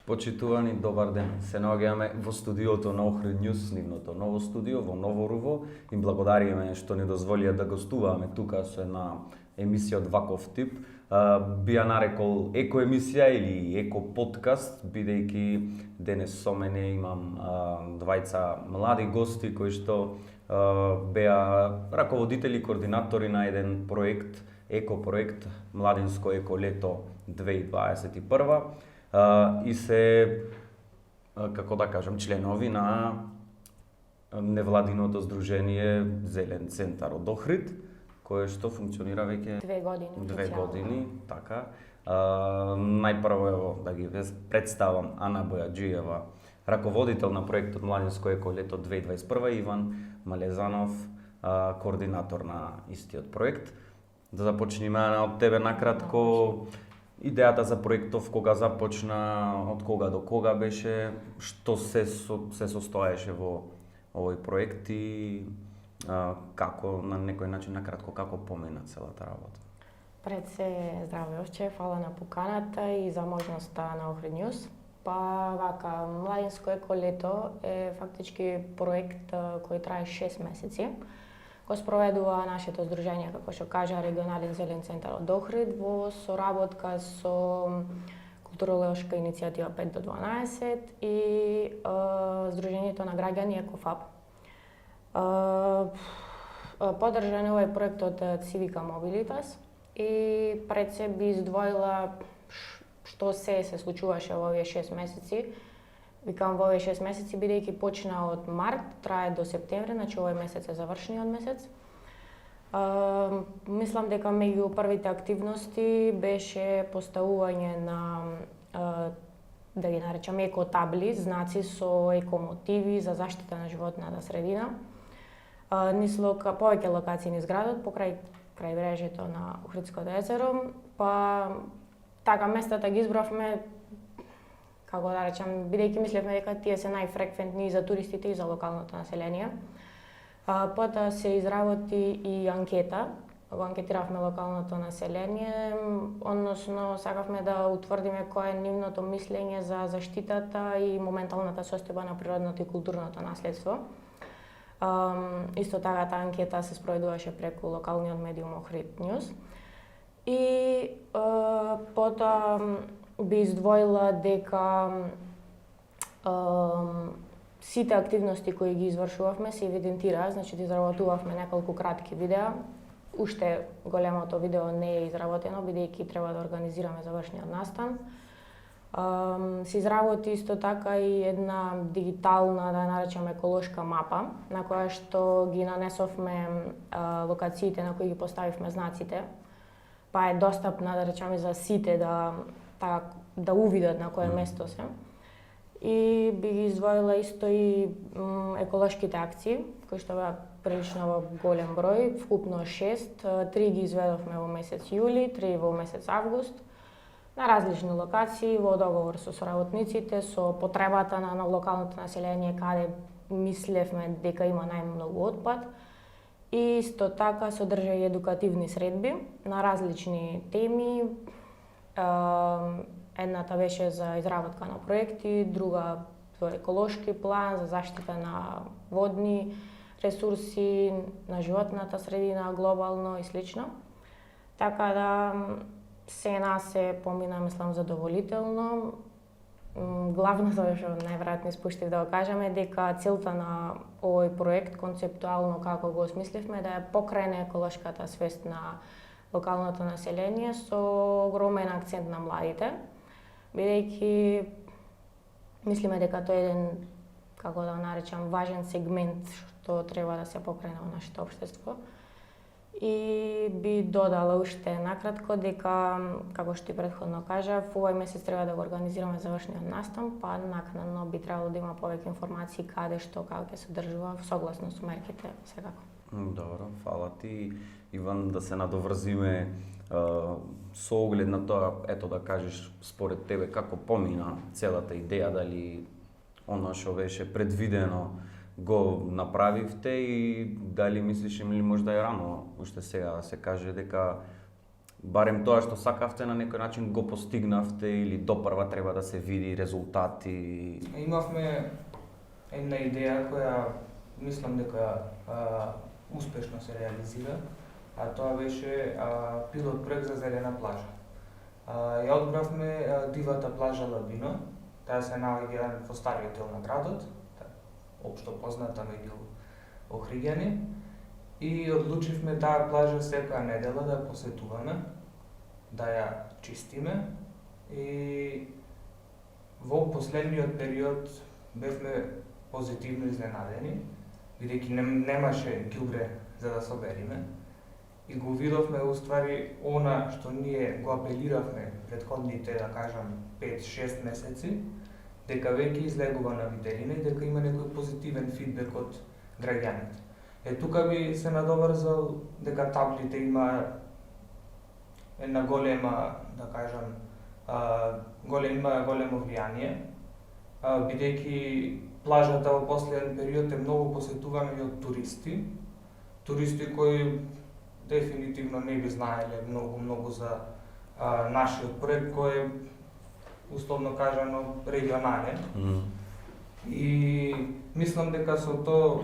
Почитувани, добар ден. Се наоѓаме во студиото на Охрид News, нивното ново студио во Ново Руво. Им благодариме што ни дозволија да гостуваме тука со една емисија од ваков тип. Би ја нарекол еко емисија или еко подкаст, бидејќи денес со мене имам двајца млади гости кои што беа раководители и координатори на еден проект, еко проект Младинско еко лето 2021. И се, како да кажам, членови на невладиното здружение Зелен центар од Охрид, кое што функционира веќе 2 години, така. Најпрво ево да ги представам Ана Бојаджиева, раководител на проектот Младинско еко лето 2021, Иван Малезанов, координатор на истиот проект. Да започнеме од тебе накратко. Идејата за проектов, кога започна, од кога до кога беше, што се состоеше во овој проект и како на некој начин накратко како помина целата работа. Пред се здраво Јовче, фала на поканата и за можноста на Охрид News. Па вака, Младинско еко лето е фактички проект кој трае 6 месеци. Го спроведува нашето здружение, како што кажа, регионален зелен центар од Охрид во соработка со културолошка иницијатива 5 до 12 и Здруженијето на граѓани Екофаб. Поддржан е овој проект од Цивика Мобилитас и пред се би издвоила што се случуваше во овие 6 месеци. Викам во овие 6 месеци, бидејќи почна од март, трае до септември, значи овој месец е завршениот месец. Мислам дека меѓу првите активности беше поставување на, да ги наречам, еко табли, знаци со еко мотиви за заштита на животната средина. Повеќе локации низ градот, покрај крајбрежјето на Охридското езеро, па така местата ги избравме, како да речам, бидејќи мислевме дека тие се најфреквентни и за туристите и за локалното население. Потоа се изработи и анкета. Го анкетиравме локалното население, односно сакавме да утврдиме кое е нивното мислење за заштитата и моменталната состојба на природното и културното наследство. Исто така таа анкета се спроведуваше преку локалниот медиум Охрид News. И потоа би издвоила дека сите активности кои ги извршувавме се евидентираа, значи да изработувавме неколку кратки видеа. Уште големото видео не е изработено, бидејќи треба да организираме завршниот настан. Се изработи исто така и една дигитална, да наречам, еколошка мапа, на која што ги нанесовме локациите на кои ги поставивме знаците, па е достапна, да речеме, за сите да увидат на кое место се. И би ги издвоила исто и еколошките акции, кои што беа прилично во голем број, вкупно 6, 3 ги изведовме во месец јули, 3 во месец август, на различни локации, во договор со соработниците, со потребата на локалното население, каде мислевме дека има најмногу отпад. И исто така содржа и едукативни средби на различни теми. Едната беше за изработка на проекти, друга за еколошки план, за заштита на водни ресурси, на животната средина глобално и слично. Така да се помина, мислам, задоволително. Главното што најверојатно испуштив да го кажеме дека целта на овој проект концептуално како го осмисливме да ја покрене еколошката свест на локалното население со огромен акцент на младите, бидејќи мислиме дека тоа е еден, како да наречам, важен сегмент што треба да се покрене во нашето општество. И би додала уште накратко дека, како што и претходно кажав, овој месец треба да го организираме завршниот настан, па накнадно би требало да има повеќе информации каде, што, како ќе се одржува, согласно со мерките, секако. Добро, фала ти. Иван, да се надоврзиме со оглед на тоа, ето да кажеш според тебе како помина целата идеја, дали она што беше предвидено го направивте и дали мислиш или можда е рано уште сега да се каже дека барем тоа што сакавте на некој начин го постигнавте или допрва треба да се види резултати? Имавме една идеја која мислам дека успешно се реализира, а тоа беше пилот проект за зелена плажа. Ја одбравме дивата плажа Лабино, таа се наоѓа во стариот дел на градот, општо позната меѓу Охриѓани, и одлучивме таа плажа секоја недела да ја посетуваме, да ја чистиме и во последниот период бевме позитивно изненадени, бидејќи немаше ѓубре за да собериме и го видовме уствари она што ние го апелиравме претходните, да кажам, 5-6 месеци, дека веќе излегува на виделина и дека има некој позитивен фидбек од граѓаните. Тука би се надоврзал дека таблите има една голема, да кажам, големо влијание, бидејќи плажата во последен период е многу посетувана и од туристи кои дефинитивно не би знаеле многу за нашиот проект кој е условно кажано регионален. И мислам дека со тоа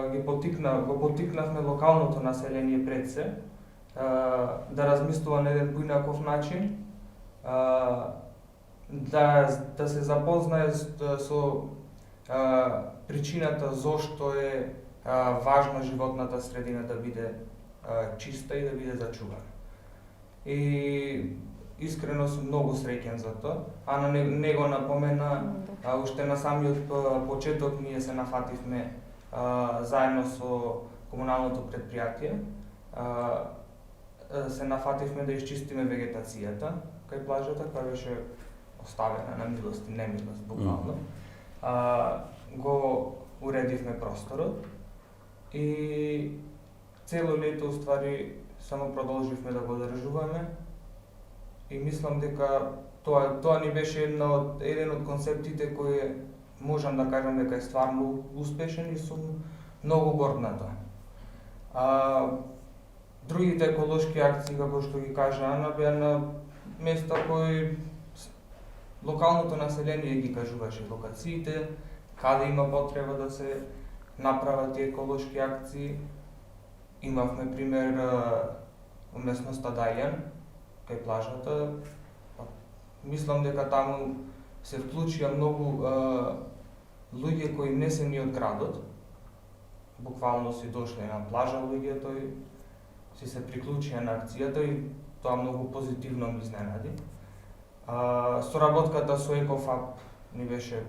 го поттикнавме локалното население пред се да размислува на еден поинаков начин, да се запознае со причината зошто е важно животната средина да биде чиста и да биде зачувана. И искрено сум многу среќен за тоа, а на него напомена уште на самиот почеток ние се нафативме заедно со комуналното предпријатие, се нафативме да исчистиме вегетацијата кај плажата, која беше оставена на милост и немилост буквално. Го уредивме просторот и цело лето уствари само продолживме да го одржуваме и мислам дека тоа ни беше еден од концептите кои можам да кажам дека е стварно успешен и сум многу горд на тоа. Другите еколошки акции, како што ги кажа Ана, беа на места кои локалното население ги кажуваше локациите, каде има потреба да се направат тие еколошки акции. Имавме пример во местноста Дајан, кај плажата. Мислам дека таму се вклучија многу луѓе кои не се ни од градот. Буквално си дошле на плажа луѓето и си се приклучија на акцијата и тоа многу позитивно ми изненади. Соработката со Екофаб ни беше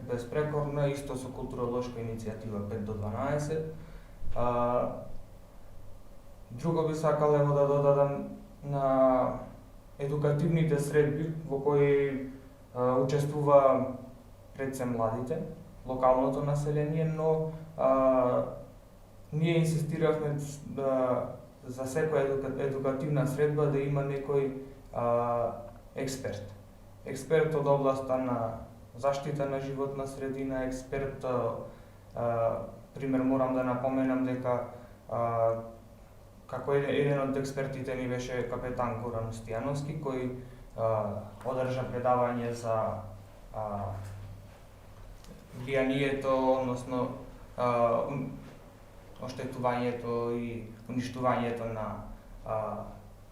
безпрекорна, исто со културолошка иницијатива 5 до 12. Друго би сакал да додадам на едукативните средби во кои учествува пред се младите, локалното население, но ние инсистиравме за секоја едукативна средба да има некој експерт. Експерт од областа на заштита на животна средина, експерт, пример морам да напоменам дека како еден од експертите ни беше капетан Горан Устијановски, кој одржа предавање за влијанието, односно оштетувањето и уништувањето на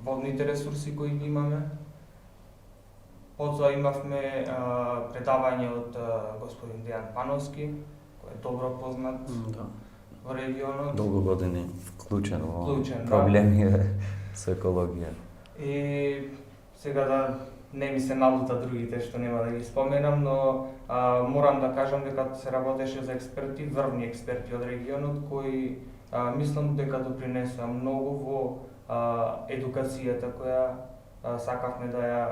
водните ресурси кои ги имаме. Потоа имавме предавање од господин Дејан Пановски, кој е добро познат во регионот. Долго години вклучен во проблеми со екологија. И сега да не ми се налута другите што нема да ги споменам, но морам да кажам дека се работеше за експерти, врвни експерти од регионот кои мислам дека допринесоа многу во едукацијата која сакавме да ја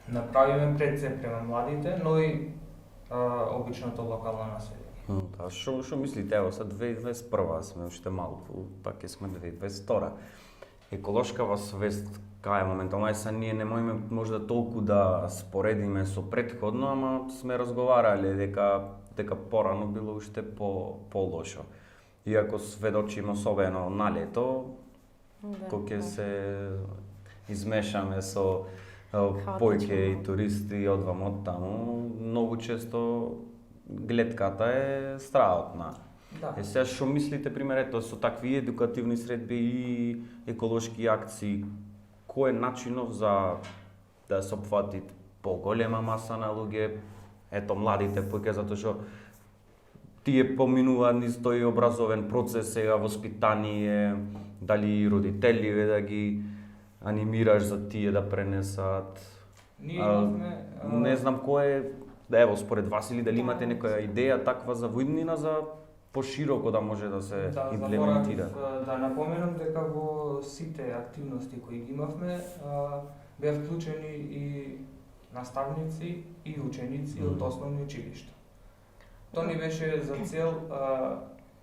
направиме пред се према младите, но и обичното локално население. Што мислите, ево сега 2021 сме уште малку, пак сме 2022. Еколошкава свест кај моментално са ние не можеме можда толку да споредиме со претходно, ама сме разговарале дека порано било уште по лошо. Иако сведочиме особено на лето, Кога ќе се измешаме со Хаотично. појќе и туристи одвам од таму, многу често гледката е страотна. Да. Сега што мислите, пример, ето со такви едукативни средби и еколошки акции, кој е начинов за да се опфати поголема маса на луѓе, ето младите поиќе, затоа што тие поминуваат низ тој образовен процес, сега воспитание, дали родителиве да ги анимираш за тие да пренесат. Ние имавме... Не знам кој е, ево, според вас или дали имате некоја идеја таква за воиднина за пошироко да може да се имплементира? Заборавив да напоменам дека во сите активности кои ги имавме, беа вклучени и наставници и ученици од основни училишта. Тоа ни беше за цел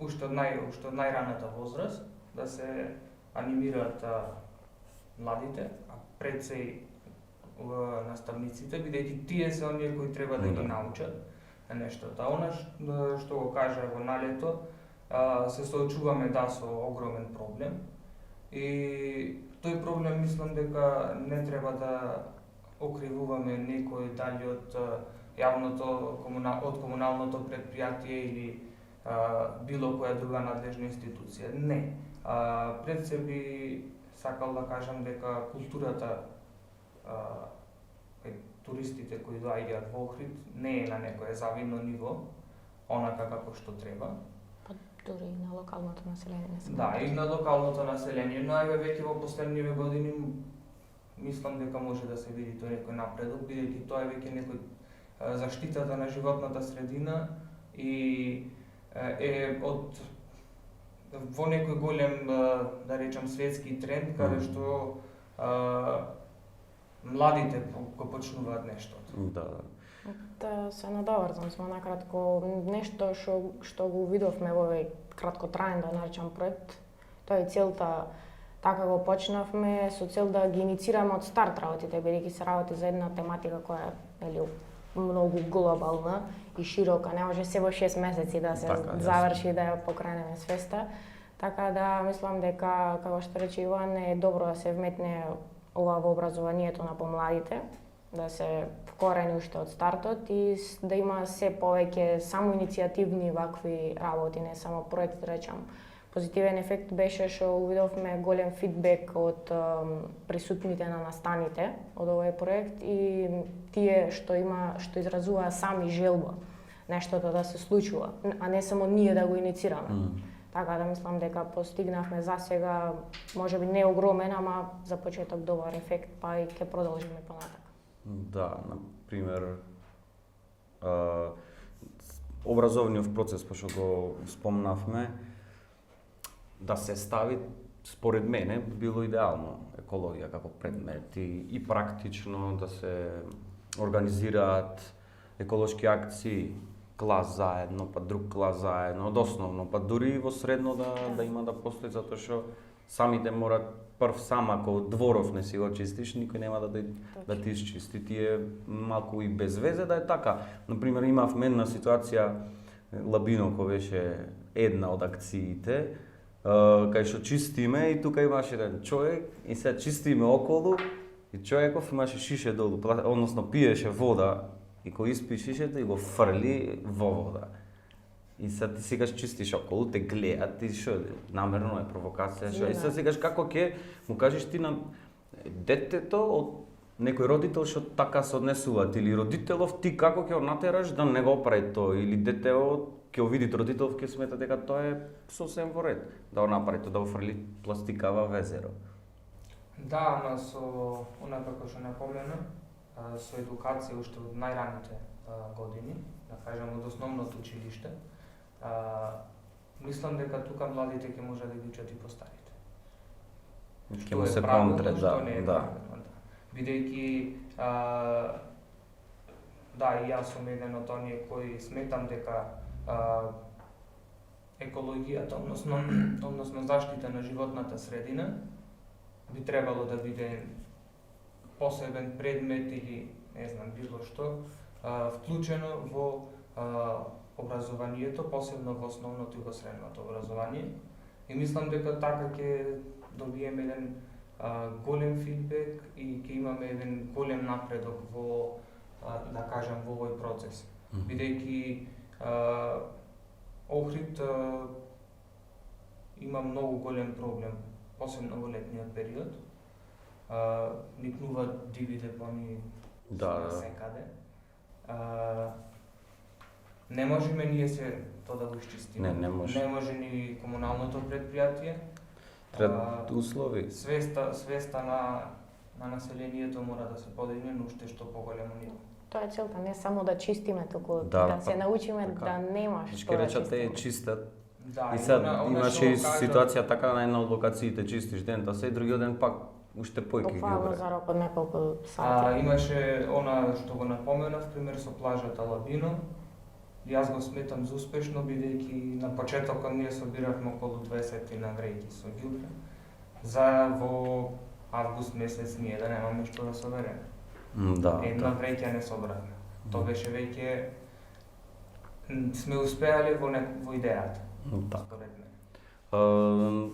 уште од најраната возраст да се анимираат младите, а пред се и наставниците, бидејќи тие се оние кои треба да ги научат нештата. Она што го кажа во налето, се соочуваме со огромен проблем и тој проблем мислам дека не треба да окривуваме некој дали од јавното од комуналното предпријатие или било која друга надлежна институција. Не. Пред се би сакал да кажам дека културата туристите кои доаѓаат во Охрид не е на некое завидно ниво, онака како што треба. Па дури и на локалното население не се. Да, и на локалното население, но еве веќе во последниве години мислам дека може да се види тој некој напредок, бидејќи тоа е веќе некој заштитата на животната средина и е од во некој голем, да речам, светски тренд, каде што младите го почнуваат нештото. Да. Да се надоврзам само накратко, нешто што го видовме во овој краткотраен, да наречам, проект, тоа е целта. Така го почнавме со цел да ги инициираме од старт работите, бидејќи се работи за една тематика која е многу глобална и широка, не може се во 6 месеци да се заврши да ја покренеме свеста. Така да мислам дека, како што рече Иван, е добро да се вметне ова во образованието на помладите, да се вкорени уште од стартот и да има се повеќе само иницијативни вакви работи, не само проект, да речам. Позитивен ефект беше што увидовме голем фидбек од присутните на настаните од овој проект и тие што изразуваа сами желба нештото да се случува, а не само ние да го инициираме. Така да мислам дека постигнавме засега, можеби не огромен, ама за почеток добар ефект, па и ќе продолжиме понатака. Да, на пример, образовниот процес, пошто го спомнавме, да се стави, според мене, било идеално екологија како предмет и практично да се организираат еколошки акции, клас заедно, па друг клас заедно, од основно, па дури и во средно да има да постои, затоа што самите морат прв сам, ако дворов не си го чистиш, никој нема да ти изчисти. Ти е малку и без везе да е така. Например, имавме една ситуација, Лабино, кој беше една од акциите, кај што чистиме и тука имаше еден човек и се чистиме околу и човеков имаше шише долу, односно пиеше вода и кој испи шишето и го фрли во вода. И сега ти сегаш чистиш околу, те гледат и што намерно е провокација, што и сега сегаш како ќе му кажеш ти на детето од некој родител што така се однесуваат или родителов ти како ќе натераш да не го прави тоа или детето ќе види родителов ќе смета дека тоа е сосем во ред да го направи тоа, да го фрли пластикава во езеро. Да, ама со онака како што напомена, со едукација уште од најраните години, да кажам од основното училиште, мислам дека тука младите ќе може да ги учат и постарите. Ќе му се контре, да. Бидејќи да, и јас сум еден од оние кои сметам дека екологијата, односно заштита на животната средина, би требало да биде посебен предмет или не знам било што вклучено во образованието, посебно во основното и во средното образование. И мислам дека така ќе добиеме еден голем фидбек и ќе имаме еден голем напредок во да кажам во овој процес. Бидејќи Охрид има многу голем проблем, посебно во летниот период. Никнуваат диви депони секаде. Не можеме ние се тоа да го изчистиме. Не може. Не може ни комуналното предпријатие. Требаат услови. Свеста на населението мора да се подигне на уште што поголемо ниво. Тоа е целта, не само да чистиме, туку Да, се научиме така. да нема што Ќе да речат те чистиме. чистат. Да, И сега она имаше што и кажа- ситуација така на една од локациите чистиш дента се и другиот ден пак уште појки ги Буквално обре. за рок од неколку сати. Имаше она што го напоменав, пример со плажата Лабино. Јас го сметам за успешно, бидејќи на почетокот ние собиравме околу 20 на врејки со ѓубре. За во август месец ние да немаме што да собереме. Да, Една да. вреќа не собравме. Тоа беше веќе сме успеале во идејата, Да. според мене.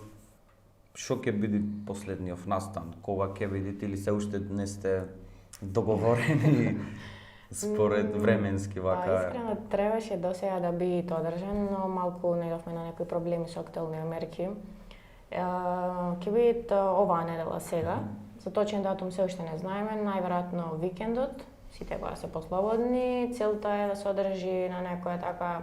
Што ќе биде последниот настан? Кога ќе бидете или се уште не сте договорени според временски вака? Искрено требаше досега да биде одржан, но малку најдовме на некои проблеми со актуелни мерки. Ќе биде оваа недела сега. За точен датум се уште не знаеме, најверојатно викендот, сите кога се послободни. Целта е да се одржи на некоја така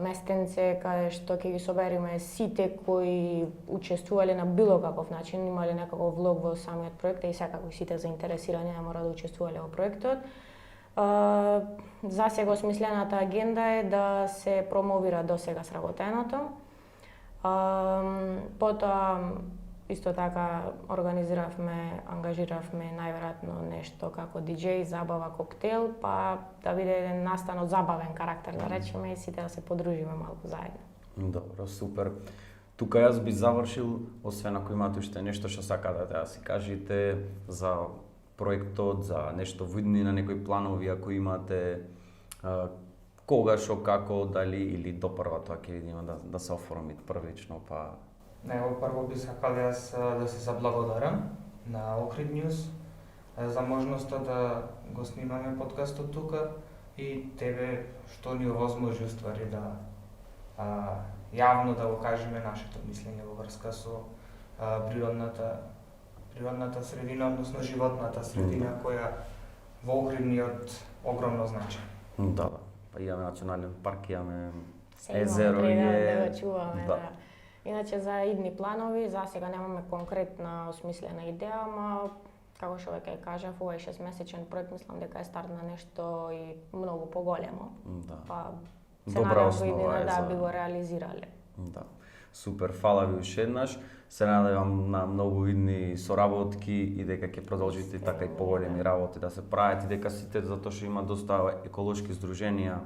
местенце каде што ќе ги собериме сите кои учествувале на било каков начин, имале некаков влог во самиот проект и секако сите заинтересирани да мора да учествувале во проектот. За сега осмислената агенда е да се промовира досега сработеното. Потоа исто така ангажиравме најверојатно нешто како диџеј, забава, коктел, па да биде еден настан од забавен карактер, да речеме, и сите да се подружиме малку заедно. Добро, супер. Тука јас би завршил, освен ако имате уште нешто што сакате да си кажете за проектот, за нешто видни на некои планови ако имате, кога, шо, како, дали или допрва тоа ќе видиме да се оформи првично, па Него прво би сакал јас да се заблагодарам на Охрид News за можноста да го снимаме подкастот тука и тебе што ни овозможи уствари да јавно да го кажеме нашето мислење во врска со природната средина, односно животната средина која во Охрид ни е од огромно значај. да. Па имаме национален парк, имаме Се имаме езеро да го чуваме, да. да. Иначе за идни планови, за сега немаме конкретна осмислена идеја, ама како што веќе кажав, овој 6-месечен проект мислам дека е старт на нешто и многу поголемо. Да. Па се Добра надевам во основа иднина е да за- би го реализирале. Да. Супер, фала ви уште еднаш. Се надевам на многу идни соработки и дека ќе продолжите така и поголеми работи да се прават и дека сите, затоа што има доста еколошки здруженија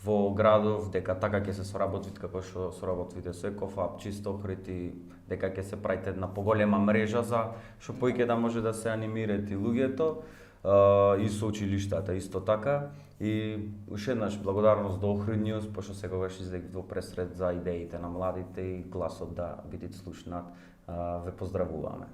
во градов, дека така ќе се соработите како што соработите со Екофаб, Чист Охрид и дека ќе се правите една поголема мрежа за што поиќе да може да се анимират и луѓето и со училиштата исто така. И уште еднаш благодарност до Охрид News, пошто секогаш излегите во пресред за идеите на младите и гласот да биде слушнат. Ве поздравуваме.